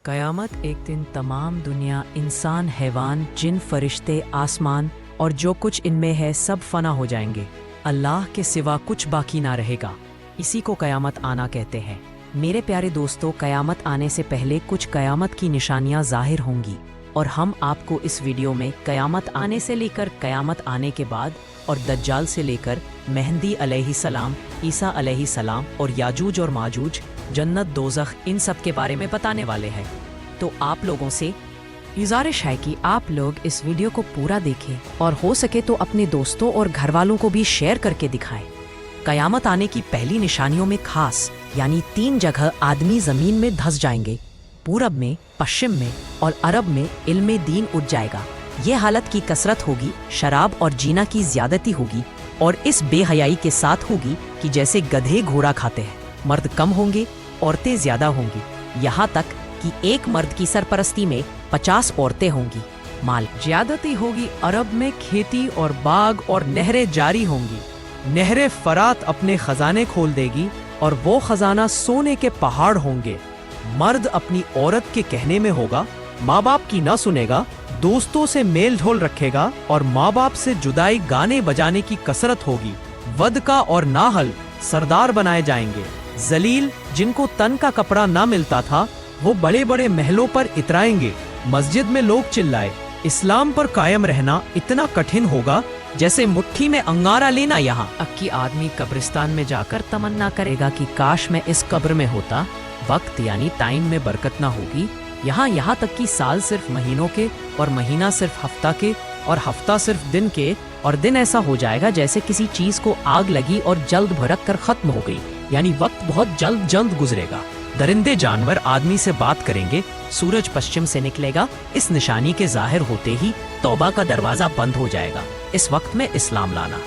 क़यामत एक दिन तमाम दुनिया, इंसान, हैवान, जिन, फरिश्ते, आसमान और जो कुछ इनमें है सब फना हो जाएंगे। अल्लाह के सिवा कुछ बाकी ना रहेगा। इसी को क़यामत आना कहते हैं। मेरे प्यारे दोस्तों, क़यामत आने से पहले कुछ क़यामत की निशानियां ज़ाहिर होंगी और हम आपको इस वीडियो में क़यामत आने से लेकर क़यामत आने के बाद और दज्जाल से लेकर मेहदी अलैहिस्सलाम, ईसा अलैहिस्सलाम और याजूज और माजूज, जन्नत, दोज़ख, इन सब के बारे में बताने वाले हैं। तो आप लोगों से गुजारिश है कि आप लोग इस वीडियो को पूरा देखें और हो सके तो अपने दोस्तों और घर वालों को भी शेयर करके दिखाएं। क़यामत आने की पहली निशानियों में खास यानी 3 जगह आदमी ज़मीन में धंस जाएंगे। पूरब में, पश्चिम में और अरब में इल्म दीन उठ जाएगा। ये हालत की कसरत होगी, शराब और जीना की ज्यादती होगी और इस बेहयाई के साथ होगी कि जैसे गधे घोड़ा खाते हैं। मर्द कम होंगे, औरतें ज्यादा होंगी, यहाँ तक कि एक मर्द की सरपरस्ती में 50 औरतें होंगी। माल ज्यादती होगी। अरब में खेती और बाग और नहरें जारी होंगी। नहरे फरात अपने खजाने खोल देगी और वो खजाना सोने के पहाड़ होंगे। मर्द अपनी औरत के कहने में होगा, माँ बाप की न सुनेगा, दोस्तों से मेल ढोल रखेगा और माँ बाप से जुदाई गाने बजाने की कसरत होगी। वदका और नाहल सरदार बनाए जाएंगे। जलील, जिनको तन का कपड़ा ना मिलता था, वो बड़े बड़े महलों पर इतराएंगे। मस्जिद में लोग चिल्लाए। इस्लाम पर कायम रहना इतना कठिन होगा जैसे मुट्ठी में अंगारा लेना। यहाँ अक्की आदमी कब्रिस्तान में जाकर तमन्ना करेगा कि काश मैं इस कब्र में होता। वक्त यानी टाइम में बरकत ना होगी। यहाँ तक कि साल सिर्फ महीनों के और महीना सिर्फ हफ्ता के और हफ्ता सिर्फ दिन के और दिन ऐसा हो जाएगा जैसे किसी चीज को आग लगी और जल्द भड़क कर खत्म हो गई। यानी वक्त बहुत जल्द गुजरेगा। दरिंदे जानवर आदमी से बात करेंगे। सूरज पश्चिम से निकलेगा। इस निशानी के जाहिर होते ही तौबा का दरवाजा बंद हो जाएगा। इस वक्त में इस्लाम लाना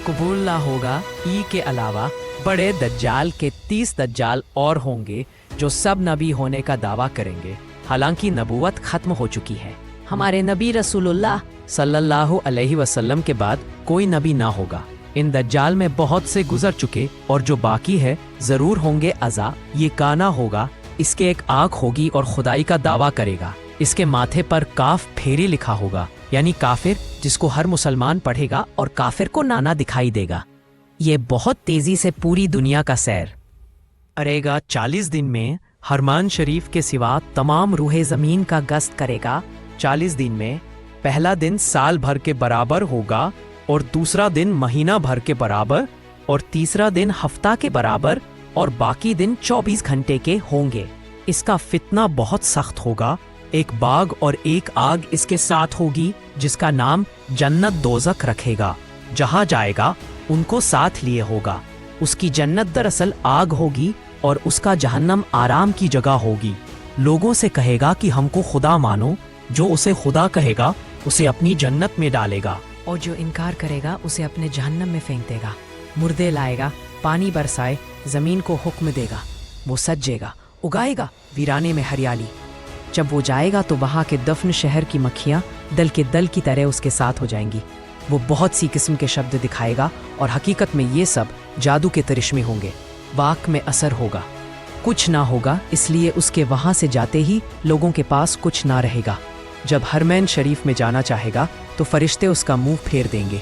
कबूल ना होगा। ई के अलावा बड़े दज्जाल के 30 दज्जाल और होंगे जो सब नबी होने का दावा करेंगे। हालांकि नबूवत खत्म हो चुकी है। हमारे नबी रसूलुल्लाह सल्लल्लाहु अलैहि वसल्लम के बाद कोई नबी ना होगा। इन दज्जाल में बहुत से गुजर चुके और जो बाकी है जरूर होंगे अज़ा। ये काना होगा, इसके एक आँख होगी और खुदाई का दावा करेगा। इसके माथे पर काफ फेरी लिखा होगा, यानी काफिर, जिसको हर मुसलमान पढ़ेगा और काफिर को नाना दिखाई देगा। ये बहुत तेजी से पूरी दुनिया का सैर करेगा। 40 दिन में हरमान शरीफ के सिवा तमाम रूहे जमीन का गश्त करेगा। 40 दिन में पहला दिन साल भर के बराबर होगा और दूसरा दिन महीना भर के बराबर और तीसरा दिन हफ्ता के बराबर और बाकी दिन 24 घंटे के होंगे। इसका फितना बहुत सख्त होगा। एक बाग और एक आग इसके साथ होगी जिसका नाम जन्नत दोज़ख रखेगा। जहाँ जाएगा उनको साथ लिए होगा। उसकी जन्नत दरअसल आग होगी और उसका जहन्नम आराम की जगह होगी। लोगों से कहेगा कि हमको खुदा मानो। जो उसे खुदा कहेगा उसे अपनी जन्नत में डालेगा और जो इनकार करेगा उसे अपने जहन्नम में फेंक देगा। मुर्दे लाएगा, पानी बरसाए, जमीन को हुक्म देगा, वो सजेगा, उगाएगा वीराने में हरियाली। जब वो जाएगा तो वहाँ के दफन शहर की मक्खियाँ दल के दल की तरह उसके साथ हो जाएंगी। वो बहुत सी किस्म के शब्द दिखाएगा और हकीकत में ये सब जादू के तरिश्मे होंगे। वाक में असर होगा, कुछ ना होगा, इसलिए उसके वहाँ से जाते ही लोगों के पास कुछ ना रहेगा। जब हरमैन शरीफ में जाना चाहेगा तो फरिश्ते उसका मुंह फेर देंगे।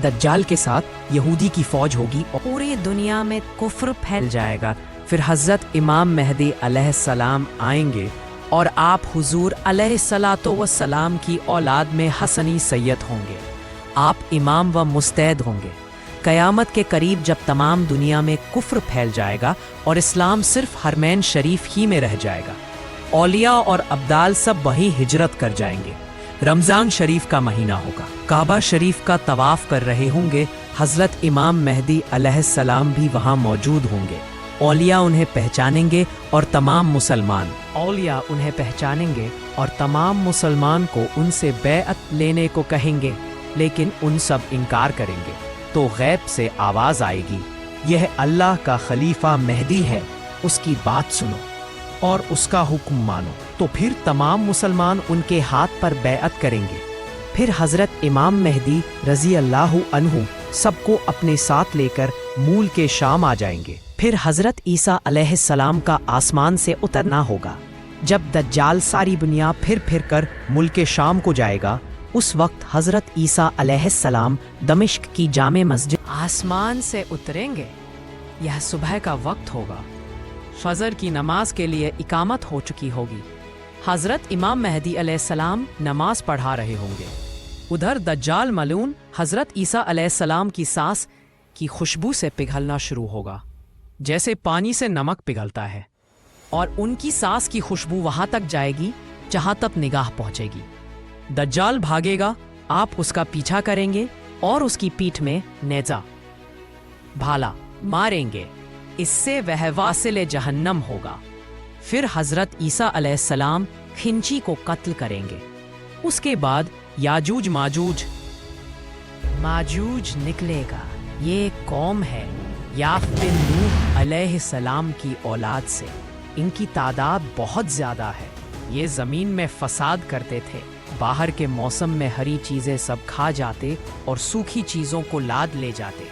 दज्जाल के साथ यहूदी की फौज होगी और पूरी दुनिया में कुफ्र फैल जाएगा। फिर हज़रत इमाम मेहदी अलैहिस्सलाम आएंगे और आप हुजूर अलैहिस्सलातो वस्सलाम की औलाद में हसनी सैयद होंगे। आप इमाम व मुस्तैद होंगे। क़यामत के करीब जब तमाम दुनिया में कुफ्र फैल जाएगा और इस्लाम सिर्फ हरमैन शरीफ ही में रह जाएगा। औलिया और अब्दाल सब वहीं हिजरत कर जाएंगे। रमज़ान शरीफ का महीना होगा। काबा शरीफ का तवाफ कर रहे होंगे। हज़रत इमाम मेहदी अलैहिस्सलाम भी वहाँ मौजूद होंगे। औलिया उन्हें पहचानेंगे और तमाम मुसलमान औलिया उन्हें पहचानेंगे और तमाम मुसलमान को उनसे बैअत लेने को कहेंगे, लेकिन उन सब इनकार करेंगे। तो गैब से आवाज़ आएगी, यह अल्लाह का खलीफा मेहदी है, उसकी बात सुनो और उसका हुक्म मानो। तो फिर तमाम मुसलमान उनके हाथ पर बैअत करेंगे। फिर हज़रत इमाम मेहदी रज़ी अल्लाहु अन्हु सबको अपने साथ लेकर मूल के शाम आ जाएंगे। फिर हज़रत ईसा अलैहिस्सलाम का आसमान से उतरना होगा। जब दज्जाल सारी दुनिया फिर कर मुल्क शाम को जाएगा, उस वक्त हजरत ईसा अलैहिस्सलाम दमिश्क की जामे मस्जिद आसमान से उतरेंगे। यह सुबह का वक्त होगा। फजर की नमाज के लिए इकामत हो चुकी होगी। हजरत इमाम मेहदी अलैहिस्सलाम नमाज पढ़ा रहे होंगे। उधर दज्जाल मलून हजरत ईसा अलैहिस्सलाम की सांस की खुशबू से पिघलना शुरू होगा, जैसे पानी से नमक पिघलता है, और उनकी सांस की खुशबू वहां तक जाएगी जहां तक निगाह पहुंचेगी। दज्जाल भागेगा, आप उसका पीछा करेंगे और उसकी पीठ में नेजा भाला मारेंगे। इससे वह वासिले जहन्नम होगा। फिर हजरत ईसा अलैहिस्सलाम खिंची को कत्ल करेंगे। उसके बाद याजूज माजूज निकलेगा। ये एक कौम है याफ बिन नूह अलैहिस्सलाम की औलाद से। इनकी तादाद बहुत ज्यादा है। ये जमीन में फसाद करते थे। बाहर के मौसम में हरी चीजें सब खा जाते और सूखी चीजों को लाद ले जाते।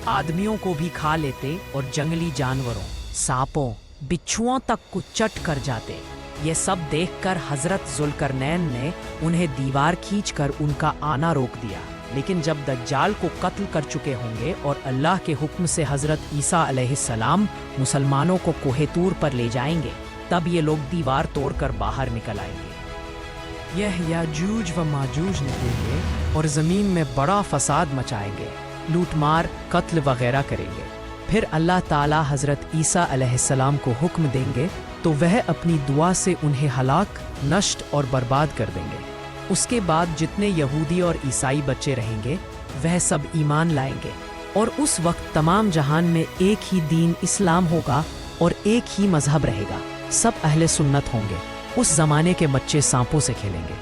आदमियों को भी खा लेते और जंगली जानवरों, सांपों, बिच्छुओं तक को चट कर जाते। ये सब देखकर हजरत जुल्करनैन ने उन्हें दीवार खींचकर उनका आना रोक दिया। लेकिन जब दज्जाल को कत्ल कर चुके होंगे और अल्लाह के हुक्म से हजरत ईसा अलैहिस्सलाम मुसलमानों को कोहे तूर पर ले जाएंगे, तब ये लोग दीवार तोड़कर बाहर निकल आएंगे। यह याजूज व माजूज निकलेंगे और जमीन में बड़ा फसाद मचाएंगे, लूटमार, कत्ल वगैरह करेंगे। फिर अल्लाह ताला हजरत ईसा अलैहिस्सलाम को हुक्म देंगे तो वह अपनी दुआ से उन्हें हलाक, नष्ट और बर्बाद कर देंगे। उसके बाद जितने यहूदी और ईसाई बच्चे रहेंगे वह सब ईमान लाएंगे, और उस वक्त तमाम जहान में एक ही दीन इस्लाम होगा और एक ही मजहब रहेगा। सब अहले सुन्नत होंगे। उस जमाने के बच्चे सांपों से खेलेंगे,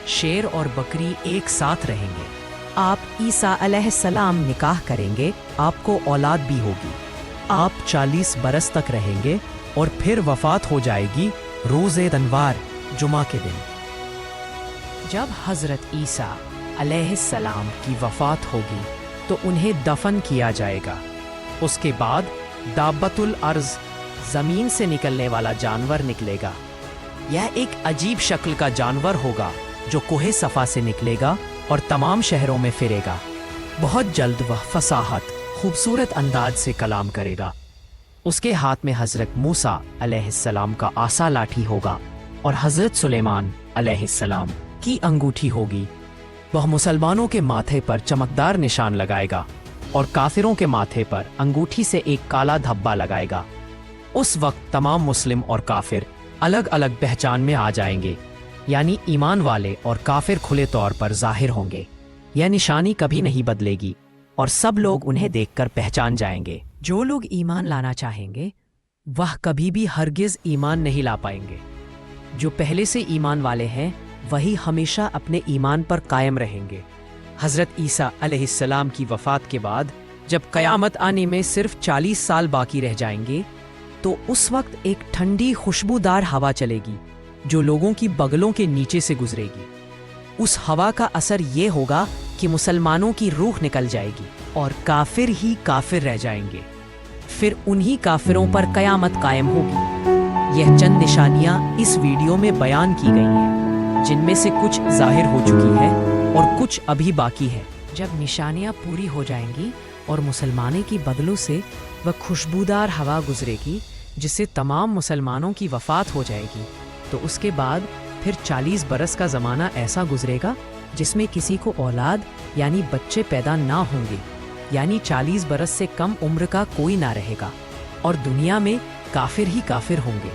शेर और बकरी एक साथ रहेंगे। आप ईसा अलैहिस्सलाम निकाह करेंगे, आपको औलाद भी होगी। आप 40 बरस तक रहेंगे और फिर वफात हो जाएगी रोज़े तनवार जुमा के दिन। जब हजरत ईसा अलैहिस्सलाम की वफात होगी तो उन्हें दफन किया जाएगा। उसके बाद दाब्बतुल अर्ज़, जमीन से निकलने वाला जानवर निकलेगा। यह एक अजीब शक्ल का जानवर होगा जो कोहे सफा से निकलेगा और तमाम शहरों में फिरेगा। बहुत जल्द वह फसाहत, खूबसूरत अंदाज से कलाम करेगा। उसके हाथ में हजरत मूसा अलैहिस्सलाम का आसा लाठी होगा और हजरत सुलेमान अलैहिस्सलाम की अंगूठी होगी। वह मुसलमानों के माथे पर चमकदार निशान लगाएगा और काफिरों के माथे पर अंगूठी से एक काला धब्बा लगाएगा। उस वक्त तमाम मुस्लिम और काफिर अलग अलग पहचान में आ जाएंगे, यानी ईमान वाले और काफिर खुले तौर पर जाहिर होंगे। यह निशानी कभी नहीं बदलेगी और सब लोग उन्हें देखकर पहचान जाएंगे। जो लोग ईमान लाना चाहेंगे वह कभी भी हरगिज ईमान नहीं ला पाएंगे। जो पहले से ईमान वाले हैं वही हमेशा अपने ईमान पर कायम रहेंगे। हजरत ईसा अलैहिस्सलाम की वफात के बाद जब कयामत आने में सिर्फ 40 साल बाकी रह जाएंगे तो उस वक्त एक ठंडी खुशबूदार हवा चलेगी जो लोगों की बगलों के नीचे से गुजरेगी। उस हवा का असर ये होगा कि मुसलमानों की रूह निकल जाएगी और काफिर ही काफिर रह जाएंगे। फिर उन्हीं काफिरों पर कयामत कायम होगी। यह चंद निशानियां इस वीडियो में बयान की गई हैं, जिनमें से कुछ जाहिर हो चुकी है और कुछ अभी बाकी है। जब निशानियां पूरी हो जाएंगी और मुसलमानों की बगलों से वह खुशबूदार हवा गुजरेगी जिससे तमाम मुसलमानों की वफात हो जाएगी, तो उसके बाद फिर 40 बरस का ज़माना ऐसा गुजरेगा जिसमें किसी को औलाद यानी बच्चे पैदा ना होंगे, यानी 40 बरस से कम उम्र का कोई ना रहेगा और दुनिया में काफिर ही काफिर होंगे।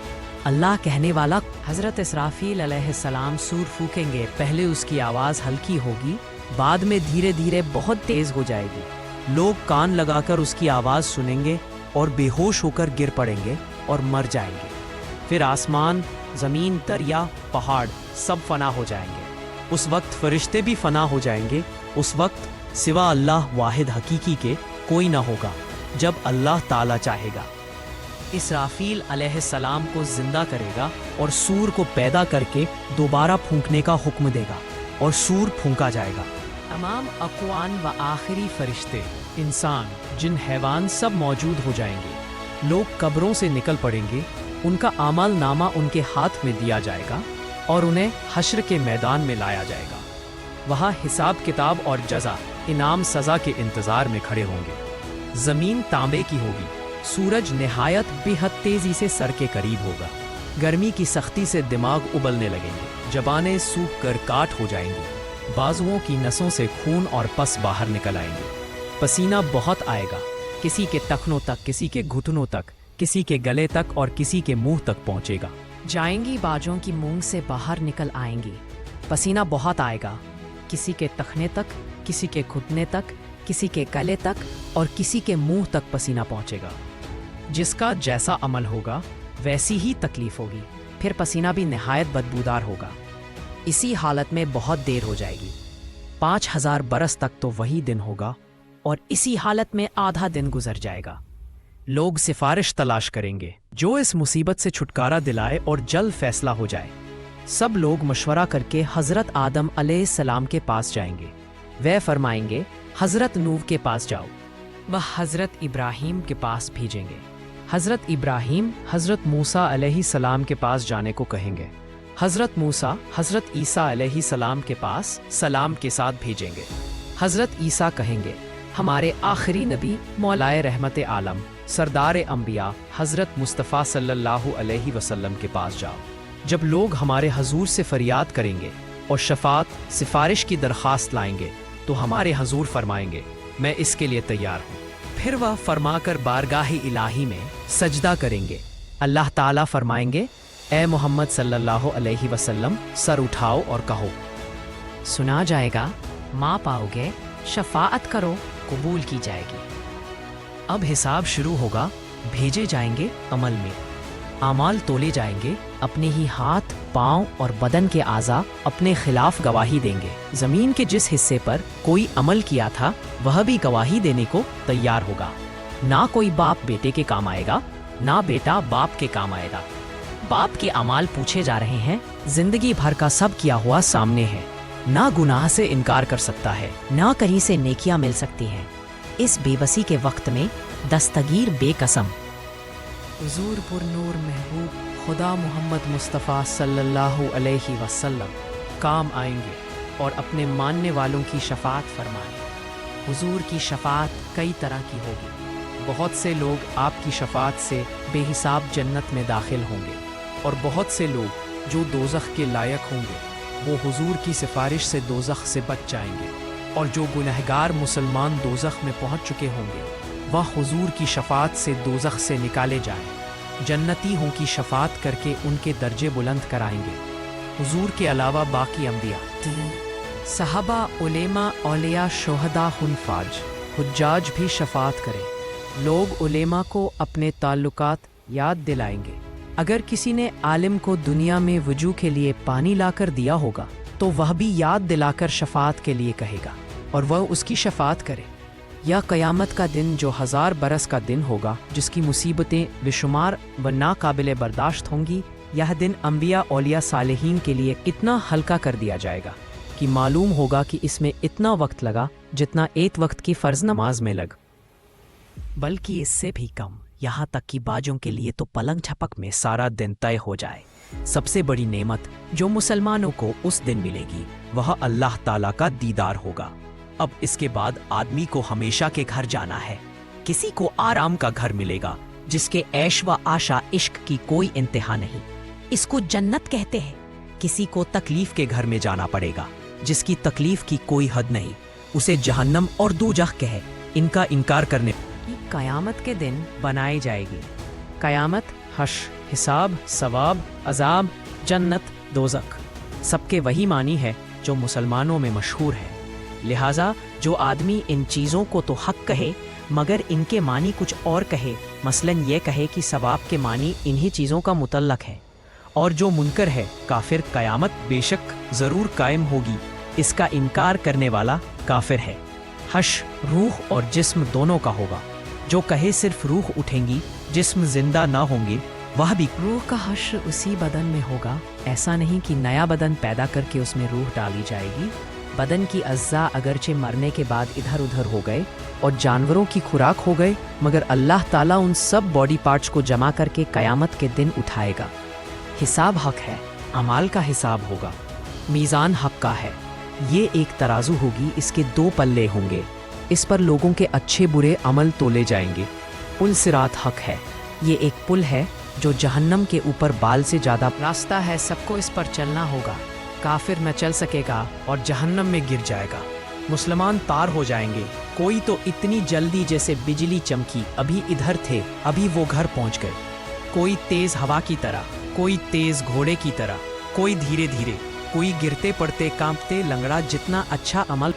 अल्लाह कहने वाला, हजरत इसराफील अलैहिस्सलाम सूर फूकेंगे। पहले उसकी आवाज़ हल्की होगी, बाद में धीरे धीरे बहुत तेज़ हो जाएगी। लोग कान लगाकर उसकी आवाज़ सुनेंगे और बेहोश होकर गिर पड़ेंगे और मर जाएंगे। फिर आसमान, ज़मीन, दरिया, पहाड़ सब फना हो जाएंगे। उस वक्त फरिश्ते भी फना हो जाएंगे। उस वक्त सिवा अल्लाह वाहिद हकीकी के कोई ना होगा, जब अल्लाह ताला चाहेगा। इसराफील अलैहिस्सलाम को जिंदा करेगा और सूर को पैदा करके दोबारा फूंकने का हुक्म देगा और सूर फूंका जाएगा। तमाम अक़वान व आखिरी फरिश्ते, इंसान, जिन, हैवान सब मौजूद हो जाएंगे। लोग कब्रों से निकल पड़ेंगे उनका आमल नामा उनके हाथ में दिया जाएगा और उन्हें हश्र के मैदान में लाया जाएगा। वहाँ हिसाब किताब और जजा, इनाम सजा के इंतजार में खड़े होंगे। जमीन तांबे की होगी, सूरज निहायत बेहद तेजी से सर के करीब होगा। गर्मी की सख्ती से दिमाग उबलने लगेंगे, जबानें सूख कर काट हो जाएंगी, बाजुओं की नसों से खून और पस बाहर निकल आएंगे। पसीना बहुत आएगा, किसी के टखनों तक, किसी के घुटनों तक, किसी के गले तक और किसी के मुंह तक पहुंचेगा। जाएंगी बाजों की मूंग से बाहर निकल आएंगी। पसीना बहुत आएगा, किसी के टखने तक, किसी के घुटने तक, किसी के गले तक और किसी के मुंह तक पसीना पहुंचेगा। जिसका जैसा अमल होगा वैसी ही तकलीफ होगी। फिर पसीना भी निहायत बदबूदार होगा। इसी हालत में बहुत देर हो जाएगी। 5000 बरस तक तो वही दिन होगा और इसी हालत में आधा दिन गुजर जाएगा। लोग सिफारिश तलाश करेंगे जो इस मुसीबत से छुटकारा दिलाए और जल्द फैसला हो जाए। सब लोग मशवरा करके हजरत आदम अलैहिस्सलाम के पास जाएंगे। वह फरमाएंगे हजरत नूह के पास जाओ। वह हजरत इब्राहीम के पास भेजेंगे। हजरत इब्राहीम हजरत मूसा अलैहिस्सलाम के पास जाने को कहेंगे। हजरत मूसा हजरत ईसा अलैहिस्सलाम के पास सलाम के साथ भेजेंगे। हजरत ईसा कहेंगे हमारे आखिरी नबी मौलाए रहमत आलम सरदार अंबिया हजरत मुस्तफ़ा सल्लल्लाहु अलैहि वसल्लम के पास जाओ। जब लोग हमारे हजूर से फरियाद करेंगे और शफात सिफारिश की दरख्वास्त लाएंगे तो हमारे हजूर फरमाएंगे मैं इसके लिए तैयार हूँ। फिर वह फरमाकर बारगाह इलाही में सजदा करेंगे। अल्लाह ताला फरमाएंगे ए मोहम्मद सल्लल्लाहु अलैहि वसल्लम सर उठाओ और कहो। सुना जाएगा माँ पाओगे, शफाअत करो, कबूल की जाएगी। अब हिसाब शुरू होगा, भेजे जाएंगे अमल में। आमाल तोले जाएंगे, अपने ही हाथ, पाँव और बदन के आज़ा अपने खिलाफ गवाही देंगे। जमीन के जिस हिस्से पर कोई अमल किया था वह भी गवाही देने को तैयार होगा। ना कोई बाप बेटे के काम आएगा, ना बेटा बाप के काम आएगा। बाप के अमाल पूछे जा रहे हैं, जिंदगी भर का सब किया हुआ सामने है। ना गुनाह से इनकार कर सकता है, ना कहीं से नेकियां मिल सकती हैं। इस बेबसी के वक्त में दस्तगीर बेकसम हुजूर पुरनूर महबूब खुदा मोहम्मद मुस्तफ़ा सल्लल्लाहु अलैहि वसल्लम काम आएंगे और अपने मानने वालों की शफात फरमाएं। हुजूर की शफात कई तरह की होगी। बहुत से लोग आपकी शफात से बेहिसाब जन्नत में दाखिल होंगे और बहुत से लोग जो दोज़ख के लायक होंगे वो हुजूर की सिफारिश से दोज़ख से बच जाएंगे और जो गुनहगार मुसलमान दोज़ख में पहुंच चुके होंगे वह हुजूर की शफात से दोज़ख से निकाले जाएं। जन्नती हों की शफात करके उनके दर्जे बुलंद कराएंगे। हुजूर के अलावा बाकी अंबिया, सहाबा, उलेमा, औलिया, शोहदा, हुनफाज, हुज्जाज भी शफात करें। लोग उलेमा को अपने ताल्लुकात याद दिलाएंगे। अगर किसी ने आलिम को दुनिया में वजू के लिए पानी लाकर दिया होगा तो वह भी याद दिलाकर शफात के लिए कहेगा और वह उसकी शफात करे। या क़यामत का दिन जो 1000 बरस का दिन होगा, जिसकी मुसीबतें बेशुमार व नाकाबिले बर्दाश्त होंगी, यह दिन अंबिया, औलिया, सालेहीन के लिए इतना हल्का कर दिया जाएगा कि मालूम होगा कि इसमें इतना वक्त लगा जितना एक वक्त की फ़र्ज नमाज में लग, बल्कि इससे भी कम। यहाँ तक कि बाजों के लिए तो पलंग झपक में सारा दिन तय हो जाए। सबसे बड़ी नेमत जो मुसलमानों को उस दिन मिलेगी वह अल्लाह ताला का दीदार होगा। अब इसके बाद आदमी को हमेशा के घर जाना है। किसी को आराम का घर मिलेगा जिसके ऐश व आशा इश्क की कोई इंतहा नहीं, इसको जन्नत कहते हैं। किसी को तकलीफ के घर में जाना पड़ेगा जिसकी तकलीफ की कोई हद नहीं, उसे जहन्नम और दोज़ख कहे। इनका इनकार करने की कयामत के दिन बनाई जाएगी। कयामत, हश्र, हिसाब, सवाब, अजाब, जन्नत, दोज़ख सबके वही मानी है जो मुसलमानों में मशहूर है। लिहाजा जो आदमी इन चीज़ों को तो हक कहे मगर इनके मानी कुछ और कहे, मसलन ये कहे कि सवाब के मानी इन्हीं चीज़ों का मुतल्लक है, और जो मुनकर है काफिर, कयामत बेशक ज़रूर कायम होगी, इसका इनकार करने वाला काफिर है। हश्र रूह और जिस्म दोनों का होगा। जो कहे सिर्फ रूह उठेंगी, जिस्म जिंदा ना होंगे, वह भी। रूह का हश्र उसी बदन में होगा, ऐसा नहीं कि नया बदन पैदा करके उसमें रूह डाली जाएगी। बदन की अज्जा अगरचे मरने के बाद इधर उधर हो गए और जानवरों की खुराक हो गए, मगर अल्लाह ताला उन सब बॉडी पार्ट्स को जमा करके क़यामत के दिन उठाएगा। हिसाब हक है, अमाल का हिसाब होगा, मीज़ान हक का है। ये एक तराजू होगी, इसके 2 पल्ले होंगे, इस पर लोगों के अच्छे बुरे अमल तोले जाएंगे। पुल सिरात हक है, ये एक पुल है जो जहन्नम के ऊपर बाल से ज़्यादा रास्ता है, सबको इस पर चलना होगा। काफिर न चल सकेगा और जहन्नम में गिर जाएगा। मुसलमान पार हो जाएंगे। कोई तो इतनी जल्दी जैसे बिजली चमकी, अभी इधर थे अभी वो घर पहुंच गए। कोई तेज हवा की तरह, कोई तेज घोड़े की तरह, कोई धीरे धीरे, कोई गिरते पड़ते कांपते लंगड़ा। जितना अच्छा अमल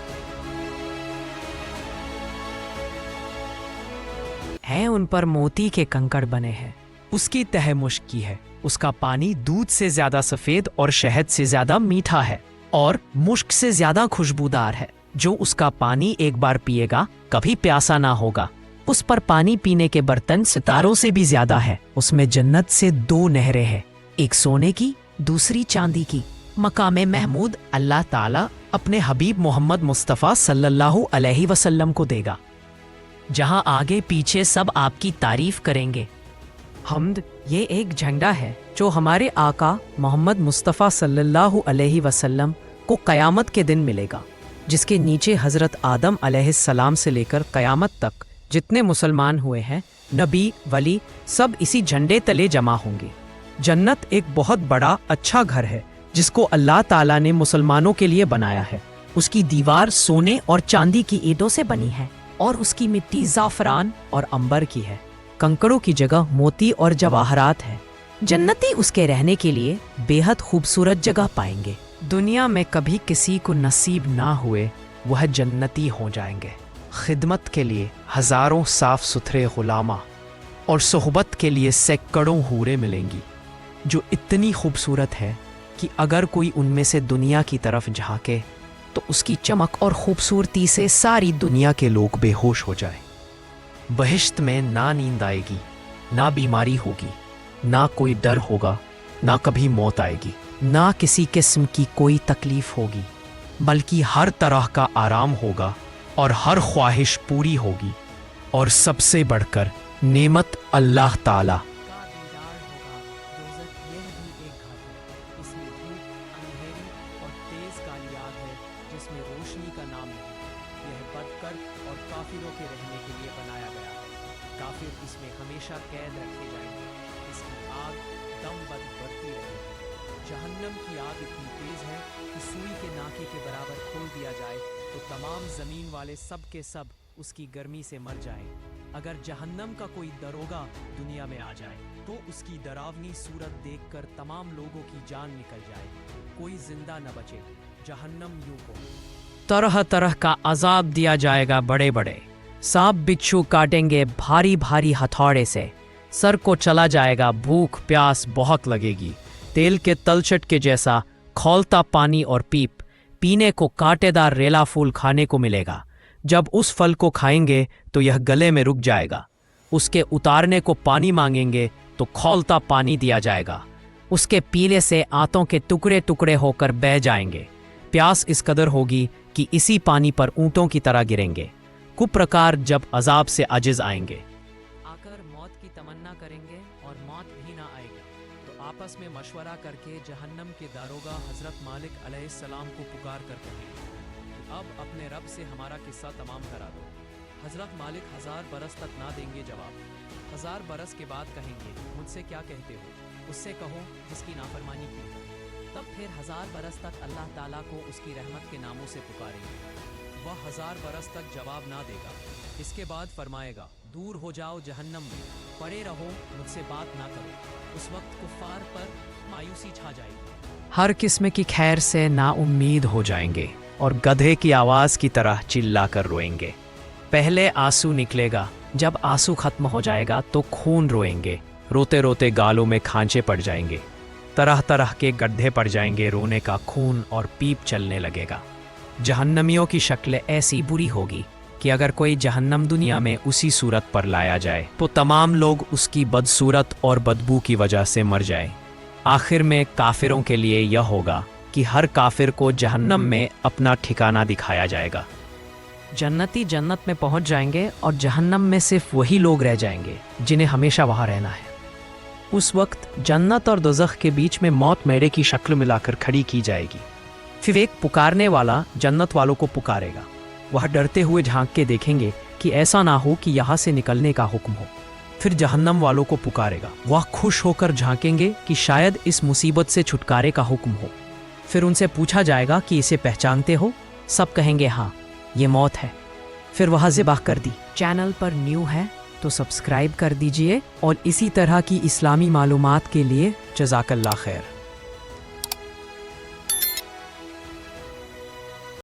है उन पर मोती के कंकड़ बने हैं। उसकी तह मुश्क की है, उसका पानी दूध से ज्यादा सफेद और शहद से ज्यादा मीठा है और मुश्क से ज्यादा खुशबूदार है। जो उसका पानी एक बार पिएगा कभी प्यासा ना होगा। उस पर पानी पीने के बर्तन सितारों से भी ज्यादा है। उसमें जन्नत से 2 नहरें हैं, एक सोने की, दूसरी चांदी की। मकामे महमूद अल्लाह ताला अपने हबीब मोहम्मद मुस्तफ़ा सल्लल्लाहु अलैहि वसल्लम को देगा, जहां आगे पीछे सब आपकी तारीफ करेंगे। हम्द ये एक झंडा है जो हमारे आका मोहम्मद मुस्तफ़ा सल्लल्लाहु अलैहि वसल्लम को क़यामत के दिन मिलेगा, जिसके नीचे हज़रत आदम अलैहिस्सलाम से लेकर क़यामत तक जितने मुसलमान हुए हैं, नबी वली, सब इसी झंडे तले जमा होंगे। जन्नत एक बहुत बड़ा अच्छा घर है जिसको अल्लाह ताला ने मुसलमानों के लिए बनाया है। उसकी दीवार सोने और चांदी की ईंटों से बनी है और उसकी मिट्टी ज़ाफ़रान और अंबर की है। कंकड़ों की जगह मोती और जवाहरात है। जन्नती उसके रहने के लिए बेहद खूबसूरत जगह पाएंगे। दुनिया में कभी किसी को नसीब ना हुए वह जन्नती हो जाएंगे। खिदमत के लिए हजारों साफ सुथरे गुलामा और सोहबत के लिए सैकड़ों हूरें मिलेंगी, जो इतनी खूबसूरत है कि अगर कोई उनमें से दुनिया की तरफ झांके तो उसकी चमक और खूबसूरती से सारी दुनिया के लोग बेहोश हो जाए। बहिश्त में ना नींद आएगी, ना बीमारी होगी, ना कोई डर होगा, ना कभी मौत आएगी, ना किसी किस्म की कोई तकलीफ होगी, बल्कि हर तरह का आराम होगा और हर ख्वाहिश पूरी होगी। और सबसे बढ़कर नेमत अल्लाह ताला जिसमें रोशनी का नाम है। यह बदकर और काफिरों के रहने के लिए बनाया गया है। काफिर इसमें हमेशा कैद रखे जाएंगे। इसकी आग दम बद बढ़ती रहेगी। जहन्नम की आग इतनी तेज है कि सुई के नाके के बराबर खोल दिया जाए तो तमाम जमीन वाले सब के सब उसकी गर्मी से मर जाएं। अगर जहन्नम का कोई दरोगा दुनिया में आ जाए तो उसकी डरावनी सूरत देखकर तमाम लोगों की जान निकल जाए, कोई जिंदा न बचे। जहन्नम यूं को तरह तरह का अजाब दिया जाएगा। बड़े बड़े सांप बिच्छू काटेंगे भारी भारी हथौड़े से। सर को चला जाएगा, भूख प्यास बहुत लगेगी। तेल के तलछट के जैसा खौलता पानी और पीप पीने को कांटेदार रेला फूल खाने को मिलेगा। जब उस फल को खाएंगे तो यह गले में रुक जाएगा। उसके उतारने को पानी मांगेंगे तो खौलता पानी दिया जाएगा। उसके पीले से आंतों के टुकड़े टुकड़े होकर बह जाएंगे। प्यास इस कदर होगी कि इसी पानी पर ऊंटों की तरह गिरेंगे। कुप्रकार जब अजाब से आजिज आएंगे, आकर मौत की तमन्ना करेंगे और मौत भी ना आएगी, तो आपस में मशवरा करके जहन्नम के दारोगा हजरत मालिक अलैहिस्सलाम को पुकार कर कहेंगे, अब अपने रब से हमारा किस्सा तमाम करा दो। हजरत मालिक 1000 बरस तक ना देंगे जवाब। 1000 बरस के बाद कहेंगे, मुझसे क्या कहते हो? उससे कहो जिसकी नाफरमानी की है। तब फिर 1000 बरस तक अल्लाह ताला को उसकी रहमत के नामों से पुकारेंगे। वह 1000 बरस तक जवाब ना देगा। इसके बाद फरमाएगा, दूर हो जाओ जहन्नम में, पड़े रहो, मुझसे बात ना करो। उस वक्त कुफ्फार पर मायूसी छा जाएगी। हर किस्म की खैर से नाउम्मीद हो जाएंगे और गधे की आवाज़ की तरह चिल्ला कर रोएंगे। पहले आंसू निकलेगा, जब आंसू खत्म हो जाएगा तो खून रोएंगे। रोते रोते गालों में खांचे पड़ जाएंगे, तरह तरह के गड्ढे पड़ जाएंगे। रोने का खून और पीप चलने लगेगा। जहन्नमियों की शक्ल ऐसी बुरी होगी कि अगर कोई जहन्नम दुनिया में उसी सूरत पर लाया जाए तो तमाम लोग उसकी बदसूरत और बदबू की वजह से मर जाए। आखिर में काफिरों के लिए यह होगा कि हर काफिर को जहन्नम में अपना ठिकाना दिखाया जाएगा। जन्नती जन्नत में पहुंच जाएंगे और जहन्नम में सिर्फ वही लोग रह जाएंगे जिन्हें हमेशा वहां रहना है। उस वक्त जन्नत और दोज़ख के बीच में मौत मेढ़े की शक्ल मिलाकर खड़ी की जाएगी। फिर एक पुकारने वाला जन्नत वालों को पुकारेगा। वह डरते हुए झांक के देखेंगे कि ऐसा ना हो कि यहाँ से निकलने का हुक्म हो। फिर जहन्नम वालों को पुकारेगा। वह खुश होकर झांकेंगे कि शायद इस मुसीबत से छुटकारे का हुक्म हो। फिर उनसे पूछा जाएगा कि इसे पहचानते हो? सब कहेंगे हाँ, ये मौत है। फिर वह ज़िबाह कर दी। चैनल पर न्यू है तो सब्सक्राइब कर दीजिए और इसी तरह की इस्लामी मालूमात के लिए जज़ाकल्लाह खैर।